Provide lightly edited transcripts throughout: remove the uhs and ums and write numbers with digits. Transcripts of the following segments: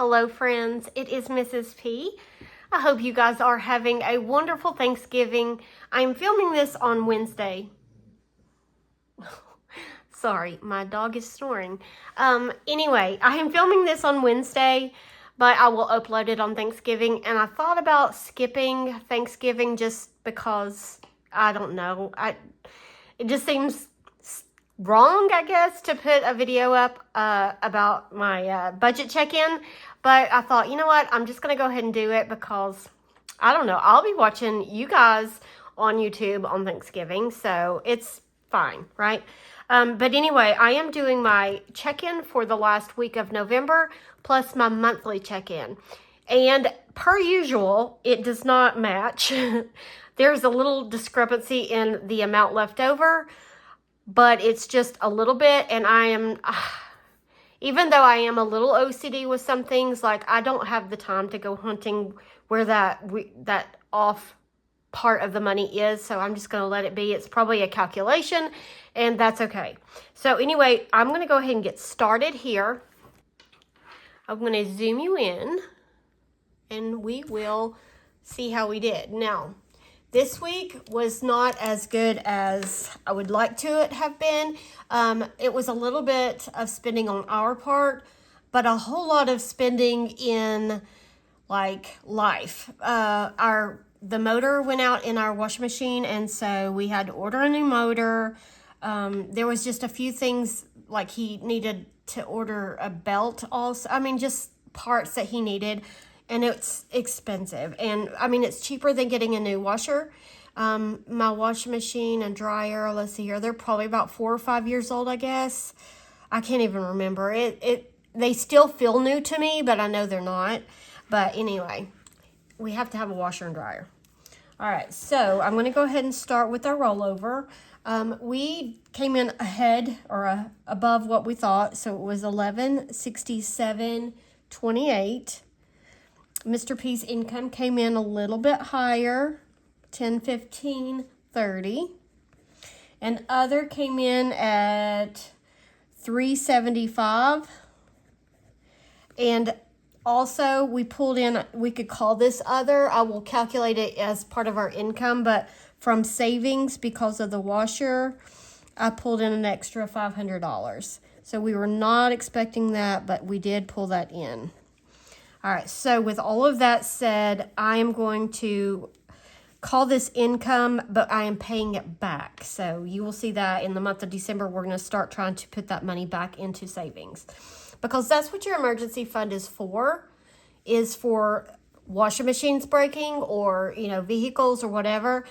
Hello friends, it is Mrs. P. I hope you guys are having a wonderful Thanksgiving. I'm filming this on Wednesday. Sorry, my dog is snoring. Anyway, I am filming this on Wednesday, but I will upload it on Thanksgiving. And I thought about skipping Thanksgiving just because, I don't know, it just seems wrong, I guess, to put a video up about my budget check-in. But I thought, you know what, I'm just going to go ahead and do it because, I don't know, I'll be watching you guys on YouTube on Thanksgiving, so it's fine, right? But anyway, I am doing my check-in for the last week of November, plus my monthly check-in. And per usual, it does not match. There's a little discrepancy in the amount left over, but it's just a little bit, and I am, even though I am a little OCD with some things, like I don't have the time to go hunting where that off part of the money is, so I'm just going to let it be. It's probably a calculation, and that's okay. So anyway, I'm going to go ahead and get started here. I'm going to zoom you in, and we will see how we did. Now, this week was not as good as I would like to have been. It was a little bit of spending on our part, but a whole lot of spending in like life. The motor went out in our washing machine, and so we had to order a new motor. There was just a few things, like he needed to order a belt also. I mean, just parts that he needed. And it's expensive. And I mean, it's cheaper than getting a new washer. My washing machine and dryer, let's see here, they're probably about 4 or 5 years old, I guess. I can't even remember. They still feel new to me, but I know they're not. But anyway, we have to have a washer and dryer. All right, so I'm going to go ahead and start with our rollover. We came in ahead or above what we thought. So it was $1167.28. Mr. P's income came in a little bit higher, $1015.30, and other came in at $375. And also we pulled in, we could call this other. I will calculate it as part of our income, but from savings, because of the washer, I pulled in an extra $500. So we were not expecting that, but we did pull that in. All right, so with all of that said, I am going to call this income, but I am paying it back. So you will see that in the month of December, we're going to start trying to put that money back into savings. Because that's what your emergency fund is for washing machines breaking or, vehicles or whatever.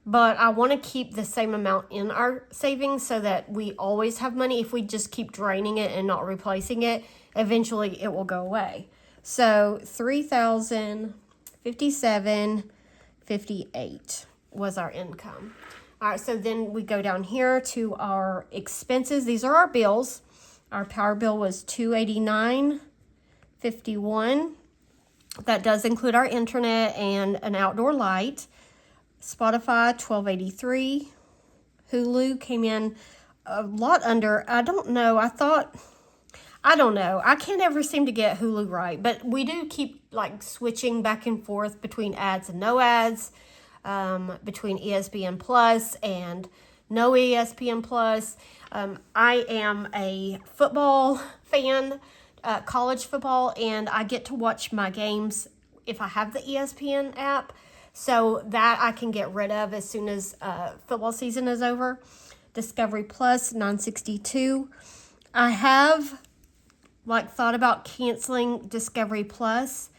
But I want to keep the same amount in our savings so that we always have money. If we just keep draining it and not replacing it, eventually it will go away. So $3,057.58 was our income. All right, so then we go down here to our expenses. These are our bills. Our power bill was $289.51. That does include our internet and an outdoor light. Spotify, $12.83. Hulu came in a lot under. I don't know. I don't know. I can't ever seem to get Hulu right, but we do keep like switching back and forth between ads and no ads, between ESPN Plus and no ESPN Plus. I am a football fan, college football, and I get to watch my games if I have the ESPN app, so that I can get rid of as soon as football season is over. Discovery Plus, $9.62. I have thought about canceling Discovery Plus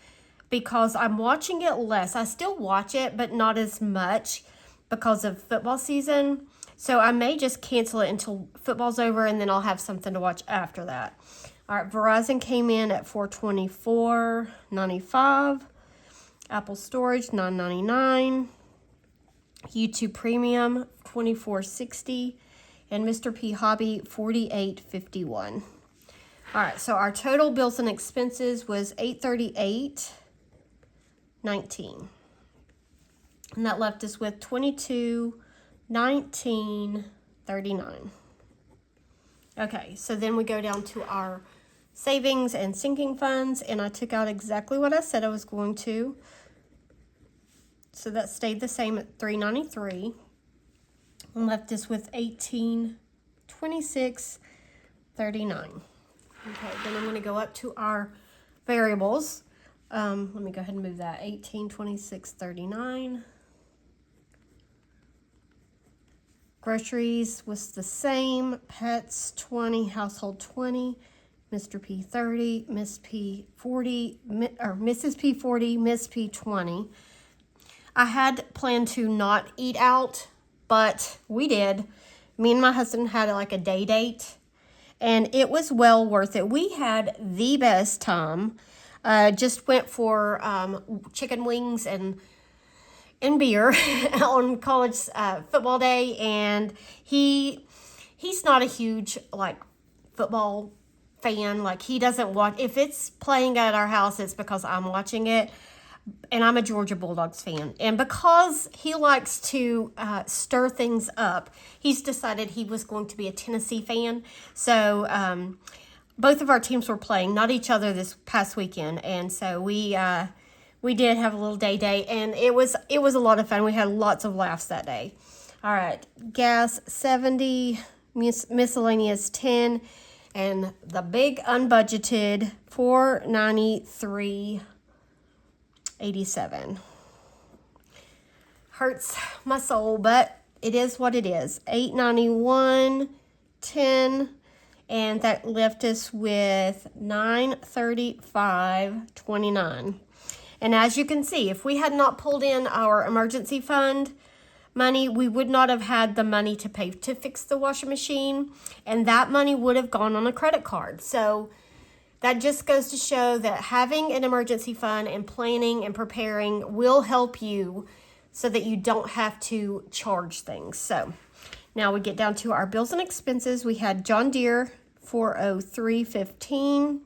because I'm watching it less. I still watch it, but not as much because of football season. So I may just cancel it until football's over, and then I'll have something to watch after that. All right, Verizon came in at $424.95. Apple Storage, $9.99. YouTube Premium, $24.60. And Mr. P Hobby, $48.51. All right, so our total bills and expenses was $838.19. And that left us with $22.19.39. Okay, so then we go down to our savings and sinking funds, and I took out exactly what I said I was going to. So that stayed the same at $393. And left us with $1826.39. Okay, then I'm going to go up to our variables. Let me go ahead and move that. $1826.39. Groceries was the same. Pets 20, household 20, Mr. P 30, Miss P 40, or Mrs. P 40, Miss P 20. I had planned to not eat out, but we did. Me and my husband had like a day date, and it was well worth it. We had the best time. Just went for chicken wings and beer on college football day, and he's not a huge like football fan. Like, he doesn't watch. If it's playing at our house, it's because I'm watching it. And I'm a Georgia Bulldogs fan. And because he likes to stir things up, he's decided he was going to be a Tennessee fan. So both of our teams were playing, not each other, this past weekend. And so we did have a little day, and it was a lot of fun. We had lots of laughs that day. All right, gas 70, miscellaneous 10, and the big unbudgeted $493.87. Hurts my soul, but it is what it is. $891.10, and that left us with $935.29. And as you can see, if we had not pulled in our emergency fund money, we would not have had the money to pay to fix the washing machine, and that money would have gone on a credit card. So that just goes to show that having an emergency fund and planning and preparing will help you so that you don't have to charge things. So now we get down to our bills and expenses. We had John Deere $403.15,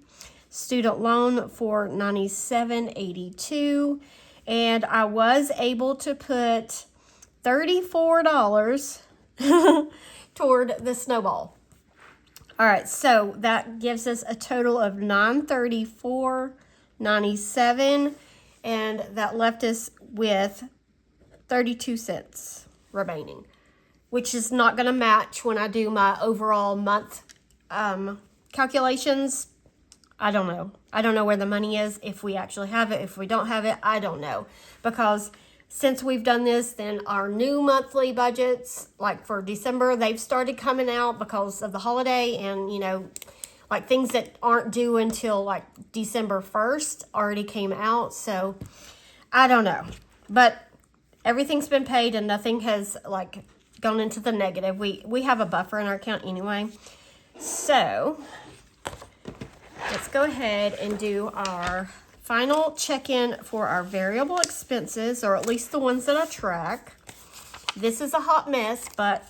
student loan $497.82, and I was able to put $34 toward the snowball. All right, so that gives us a total of $934.97, and that left us with 32 cents remaining, which is not going to match when I do my overall month calculations. I don't know. I don't know where the money is, if we actually have it, if we don't have it, I don't know. Because since we've done this, then our new monthly budgets, like for December, they've started coming out because of the holiday, and, you know, like things that aren't due until like December 1st already came out. So I don't know, but everything's been paid and nothing has like gone into the negative. We have a buffer in our account anyway. So let's go ahead and do our final check-in for our variable expenses, or at least the ones that I track. This is a hot mess, but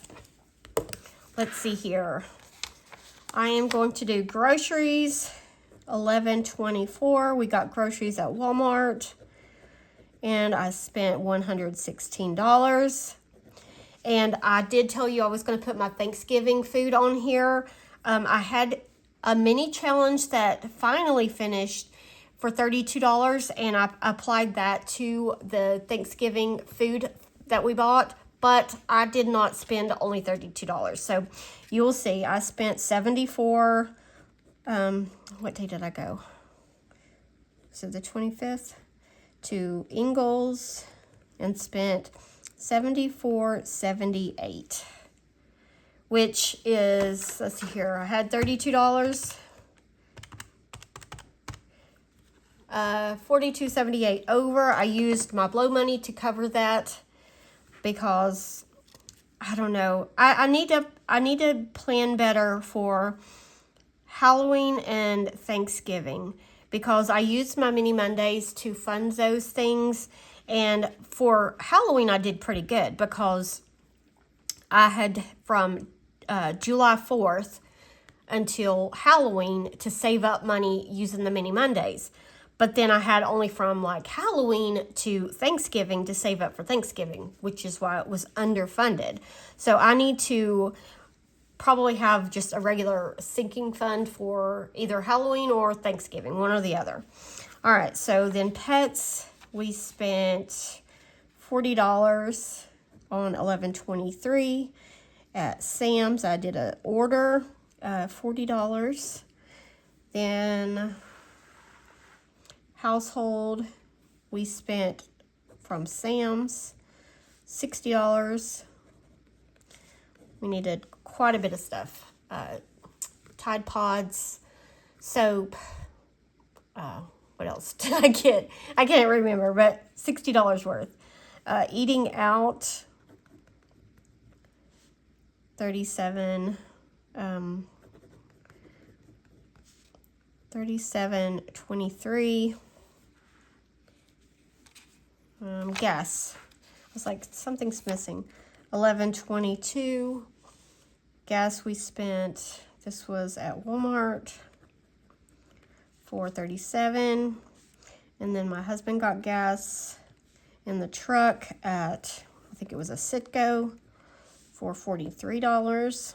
let's see here. I am going to do groceries, $11.24. We got groceries at Walmart, and I spent $116. And I did tell you I was going to put my Thanksgiving food on here. I had a mini challenge that finally finished for $32, and I applied that to the Thanksgiving food that we bought, but I did not spend only $32. So you will see I spent 74, what day did I go? So the 25th to Ingles and spent $74.78, which is, let's see here, I had $32. $42.78 over. I used my blow money to cover that because I don't know. I need to plan better for Halloween and Thanksgiving, because I used my mini Mondays to fund those things. And for Halloween, I did pretty good because I had from July 4th until Halloween to save up money using the mini Mondays. But then I had only from like Halloween to Thanksgiving to save up for Thanksgiving, which is why it was underfunded. So I need to probably have just a regular sinking fund for either Halloween or Thanksgiving, one or the other. All right, so then pets, we spent $40 on 11/23. At Sam's, I did an order, $40. Then household, we spent from Sam's $60. We needed quite a bit of stuff. Tide Pods, soap, what else did I get? I can't remember, but $60 worth. Eating out, $37.23. Gas. I was like, something's missing. $11.22. Gas we spent, this was at Walmart, $4.37. And then my husband got gas in the truck at, I think it was a Citgo, for $43.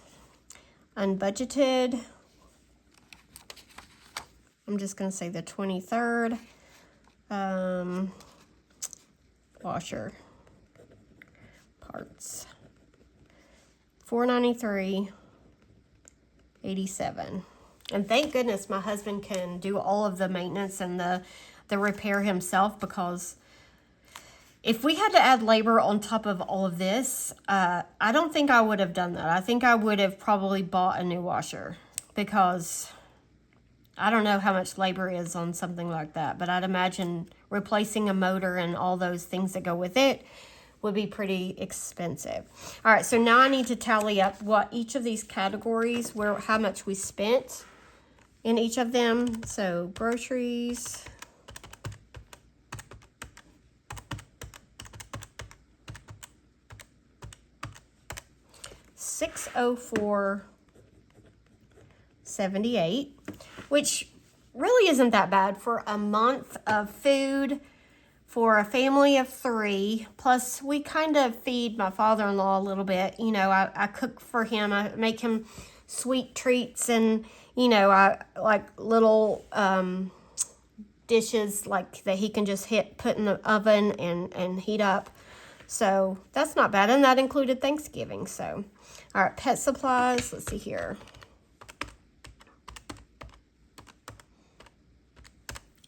Unbudgeted, I'm just going to say the 23rd. Washer parts, $493.87. And thank goodness my husband can do all of the maintenance and the repair himself, because if we had to add labor on top of all of this, I don't think I would have done that. I think I would have probably bought a new washer, because I don't know how much labor is on something like that, but I'd imagine replacing a motor and all those things that go with it would be pretty expensive. All right, so now I need to tally up what each of these categories, how much we spent in each of them. So groceries, $604.78, which really isn't that bad for a month of food for a family of 3. Plus, we kind of feed my father-in-law a little bit. You know, I cook for him. I make him sweet treats, and, you know, I like little dishes like that he can just put in the oven and heat up. So that's not bad, and that included Thanksgiving. So, all right, pet supplies. Let's see here.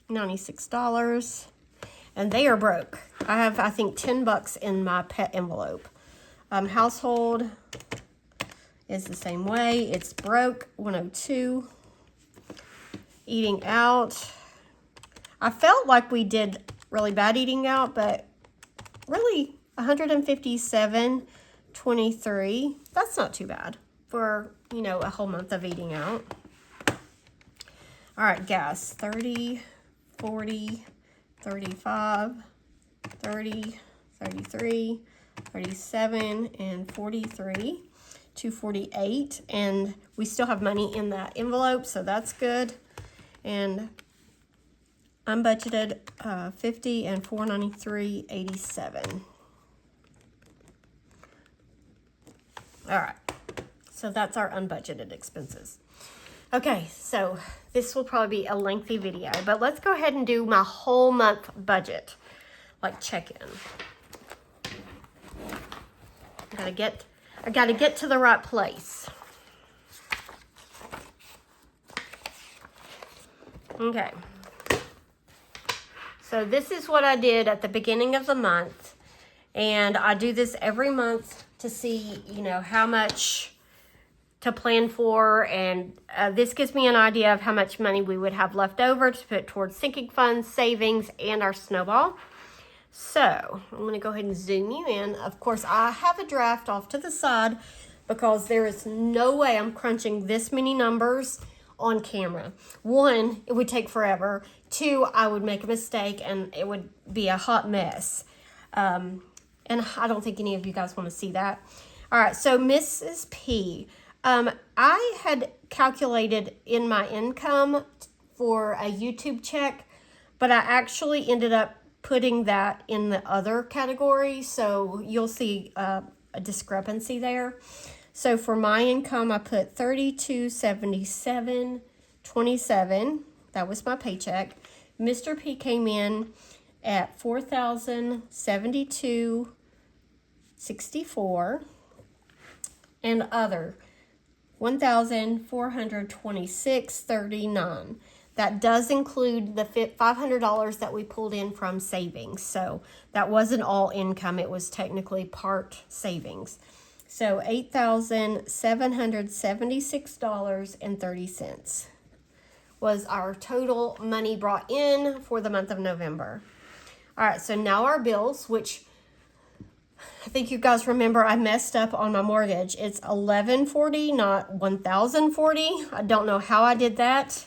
$96. And they are broke. I have, I think, $10 in my pet envelope. Household is the same way. It's broke, $102. Eating out. I felt like we did really bad eating out, but really $157.23. That's not too bad for, you know, a whole month of eating out. All right, gas, 30, 40, 35, 30, 33, 37, and 43, $248. And we still have money in that envelope, so that's good. And unbudgeted, 50 and $493.87. All right, so that's our unbudgeted expenses. Okay, so this will probably be a lengthy video, but let's go ahead and do my whole month budget, like check-in. I gotta get to the right place. Okay. So this is what I did at the beginning of the month, and I do this every month to see, you know, how much to plan for, and this gives me an idea of how much money we would have left over to put towards sinking funds, savings, and our snowball. So I'm going to go ahead and zoom you in. Of course, I have a draft off to the side because there is no way I'm crunching this many numbers on camera. 1, it would take forever. 2, I would make a mistake and it would be a hot mess. And I don't think any of you guys want to see that. All right, so Mrs. P, I had calculated in my income for a YouTube check, but I actually ended up putting that in the other category, so you'll see a discrepancy there. So for my income, I put $3277.27. That was my paycheck. Mr. P came in at $4,072.64, and other $1,426.39. That does include the $500 that we pulled in from savings. So that wasn't all income. It was technically part savings. So $8,776.30 was our total money brought in for the month of November. All right, so now our bills, which I think you guys remember I messed up on my mortgage. It's $1,140, not $1,040. I don't know how I did that,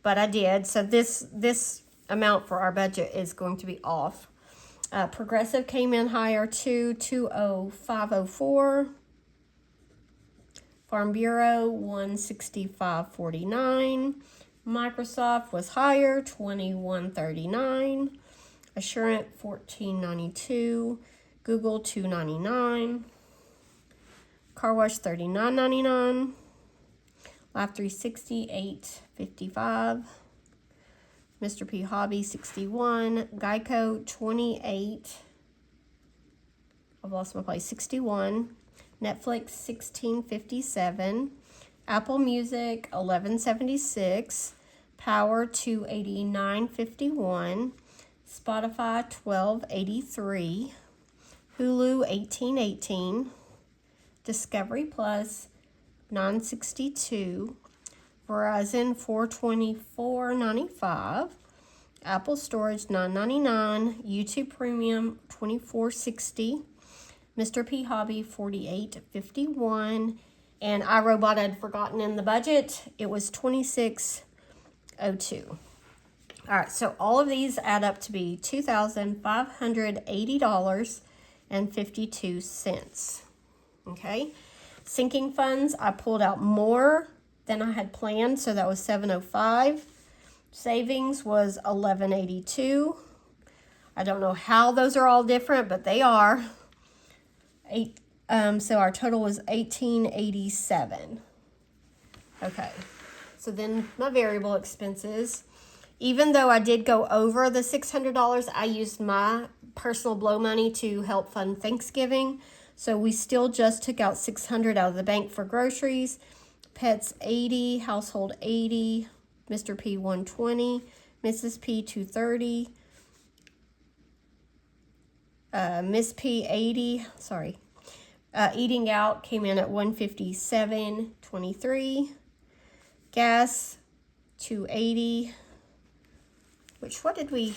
but I did. So this amount for our budget is going to be off. Progressive came in higher too, 20504. Farm Bureau 165.49. Microsoft was higher, 21.39. Assurant 14.92. Google 2.99. Car Wash 39.99. Life 360 8.55. Mr. P Hobby 61. Geico 28. I've lost my place, 61. Netflix 16.57. Apple Music 11.76. Power 289.51. Spotify 12.83. Hulu 18.18. Discovery Plus 9.62. Verizon 424.95. Apple Storage $9.99. YouTube Premium $24.60. Mr. P Hobby $48.51. And iRobot I'd forgotten in the budget. It was $26.02. All right, so all of these add up to be $2,580.52. Okay, sinking funds, I pulled out more than I had planned, so that was $705. Savings was $1182. I don't know how those are all different, but they are. So our total was $1887. Okay, so then my variable expenses. Even though I did go over the $600, I used my personal blow money to help fund Thanksgiving. So we still just took out $600 out of the bank for groceries. Pets $80, household $80, Mr. P $120, Mrs. P $230, Miss P $80. Sorry, eating out came in at $157.23. Gas $280. What did we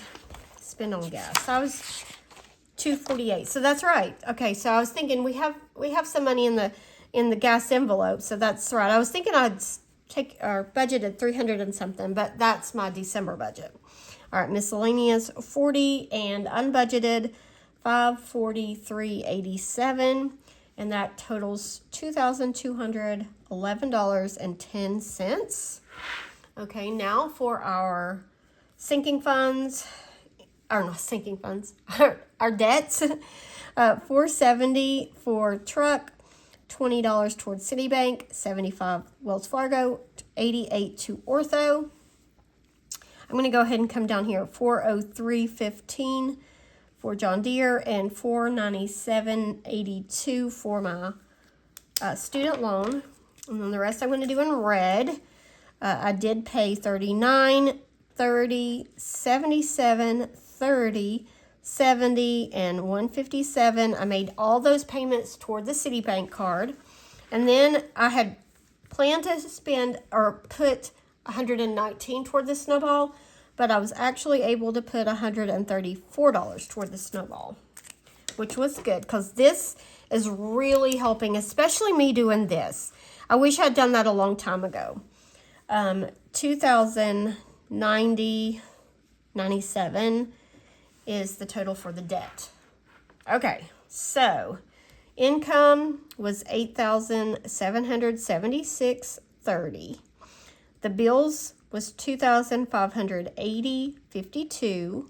spend on gas? I was $248. So that's right. Okay, so I was thinking we have some money in the gas envelope. So that's right. I was thinking I'd take our budget at $300 and something, but that's my December budget. All right, miscellaneous $40 and unbudgeted $543.87, and that totals $2,211.10. Okay, now for our sinking funds, or not sinking funds, our debts. $470 for truck, $20 towards Citibank, $75 Wells Fargo, $88 to Ortho. I'm going to go ahead and come down here. $403.15 for John Deere and $497.82 for my student loan. And then the rest I'm going to do in red. I did pay $39, $30, $77, $30, $70, and $157. I made all those payments toward the Citibank card. And then I had planned to spend or put $119 toward the snowball, but I was actually able to put $134 toward the snowball, which was good because this is really helping, especially me doing this. I wish I'd done that a long time ago. $2,090.97 is the total for the debt. Okay, so income was $8,776.30. The bills was $2,580.52.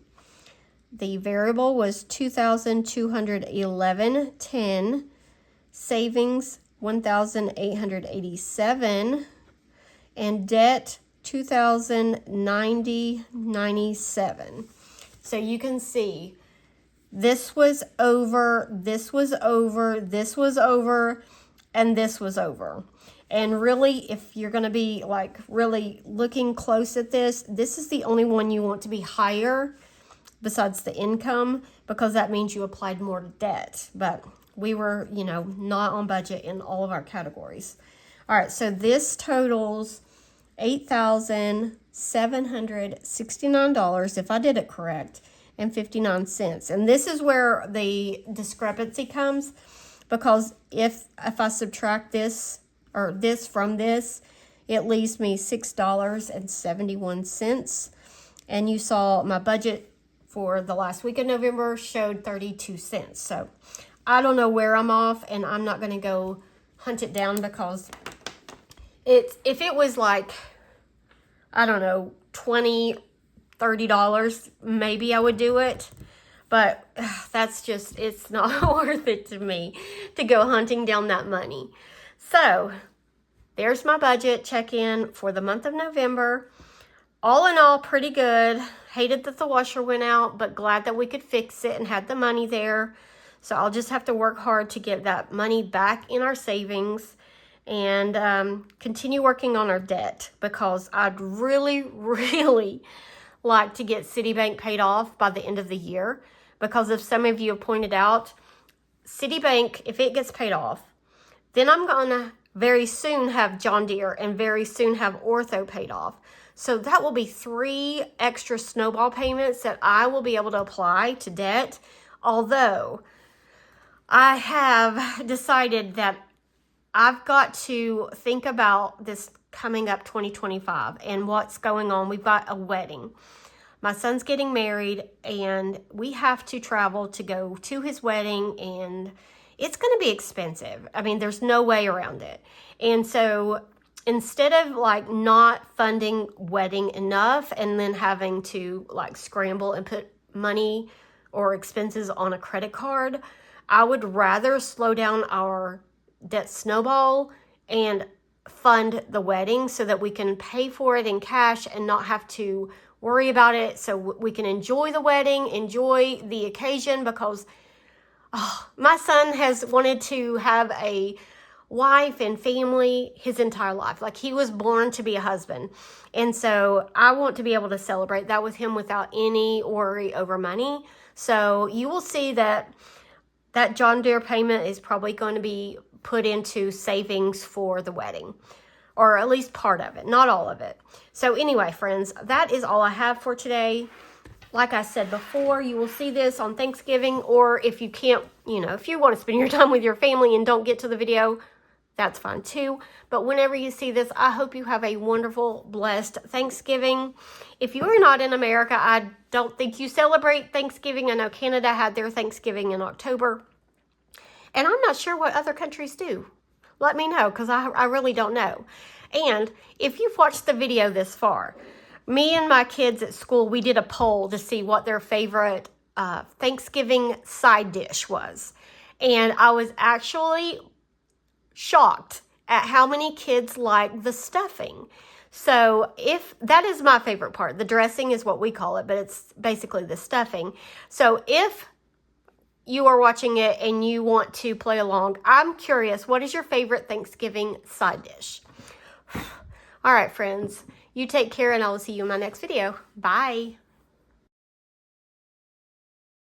The variable was $2,211.10. Savings $1,887, and debt $2,090.97. So you can see this was over, this was over, this was over, and this was over. And really, if you're going to be like really looking close at this, this is the only one you want to be higher besides the income, because that means you applied more to debt. But we were, you know, not on budget in all of our categories. All right, so this totals $8,769, if I did it correct, and 59 cents. And this is where the discrepancy comes, because if I subtract this or this from this, it leaves me $6.71. And you saw my budget for the last week of November showed 32 cents. So I don't know where I'm off, and I'm not going to go hunt it down, because if it was like, I don't know, $20, $30, maybe I would do it. But that's just, it's not worth it to me to go hunting down that money. So there's my budget check-in for the month of November. All in all, pretty good. Hated that the washer went out, but glad that we could fix it and had the money there. So I'll just have to work hard to get that money back in our savings and continue working on our debt, because I'd really, really like to get Citibank paid off by the end of the year. Because if some of you have pointed out, Citibank, if it gets paid off, then I'm going to very soon have John Deere and very soon have Ortho paid off. So that will be 3 extra snowball payments that I will be able to apply to debt. Although I have decided that I've got to think about this coming up 2025 and what's going on. We've got a wedding. My son's getting married, and we have to travel to go to his wedding, and it's going to be expensive. I mean, there's no way around it. And so instead of like not funding wedding enough and then having to like scramble and put money or expenses on a credit card, I would rather slow down our debt snowball and fund the wedding so that we can pay for it in cash and not have to worry about it, so we can enjoy the wedding, enjoy the occasion, because my son has wanted to have a wife and family his entire life. Like, he was born to be a husband. And so I want to be able to celebrate that with him without any worry over money. So you will see that that John Deere payment is probably going to be put into savings for the wedding, or at least part of it, not all of it. So anyway, friends, that is all I have for today. Like I said before, you will see this on Thanksgiving, or if you can't, you know, if you want to spend your time with your family and don't get to the video, that's fine too. But whenever you see this, I hope you have a wonderful, blessed Thanksgiving. If you are not in America, I don't think you celebrate Thanksgiving. I know Canada had their Thanksgiving in October. And I'm not sure what other countries do. Let me know, because I really don't know. And if you've watched the video this far, me and my kids at school, we did a poll to see what their favorite Thanksgiving side dish was. And I was actually shocked at how many kids like the stuffing. So if that is my favorite part, the dressing is what we call it, but it's basically the stuffing. So if you are watching it and you want to play along, I'm curious, what is your favorite Thanksgiving side dish? All right, friends, you take care, and I will see you in my next video. Bye.